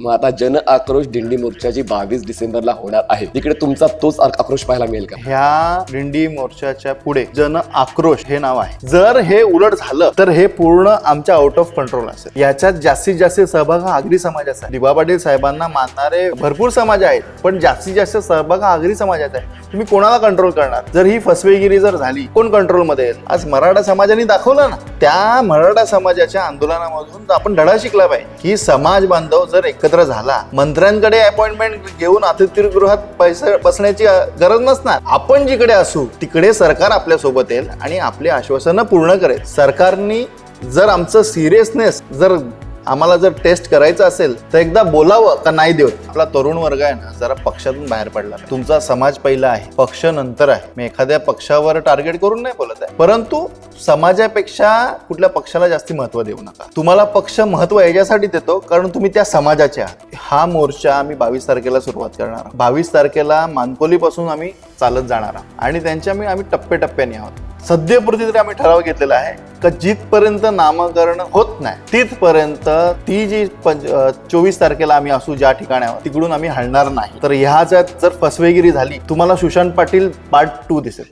मग आता जन आक्रोश दिंडी मोर्चाची 22 डिसेंबरला होणार आहे. तिकडे तुमचा तोच आक्रोश पाहायला मिळेल का? ह्या दिंडी मोर्चाच्या पुढे जन आक्रोश हे नाव आहे. जर हे उलट झालं तर हे पूर्ण आमच्या आउट ऑफ कंट्रोल असेल. याच्यात जास्तीत जास्त सहभाग हा आगरी समाजाचा आहे. दिबा पाटील साहेबांना मानणारे भरपूर समाज आहेत, पण जास्तीत जास्त सहभाग हा आगरी समाजाचा आहे. तुम्ही कोणाला कंट्रोल करणार? जर ही फसवेगिरी जर झाली, कोण कंट्रोलमध्ये येईल? आज मराठा समाजाने दाखवलं ना. त्या मराठा समाजाच्या आंदोलनामधून आपण धडा शिकला पाहिजे की समाज बांधव जर एकत्र झाला, मंत्र्यांकडे अपॉइंटमेंट घेऊन अतिथीगृहात पैसे बसण्याची गरज नसणार. आपण जिकडे असू तिकडे सरकार आपल्या सोबत येईल आणि आपली आश्वासनं पूर्ण करेल. सरकारने जर आमचं सिरियसनेस जर आम्हाला जर टेस्ट करायचं असेल तर एकदा बोलावं का नाही देऊ. आपला तरुण वर्ग आहे ना, जरा पक्षातून बाहेर पडला. तुमचा समाज पहिला आहे, पक्ष नंतर आहे. मी एखाद्या पक्षावर टार्गेट करून नाही बोलत आहे, परंतु समाजापेक्षा कुठल्या पक्षाला जास्ती महत्व देऊ नका. तुम्हाला पक्ष महत्व याच्यासाठी देतो कारण तुम्ही त्या समाजाचे आहात. हा मोर्चा आम्ही 22 तारखेला सुरुवात करणार आहोत. 22 तारखेला मानकोलीपासून आम्ही चालत जाणार आहोत आणि त्यांच्या आम्ही टप्प्याटप्प्याने आहोत. सध्यापुरती तरी आम्ही ठराव घेतलेला आहे का जिथपर्यंत नामकरण होत नाही तिथपर्यंत ती जी 24 तारखेला आम्ही असू ज्या ठिकाणी आहोत तिकडून आम्ही हलणार नाही. तर ह्याच्यात जर फसवेगिरी झाली, तुम्हाला सुशांत पाटील पार्ट 2 दिसेल.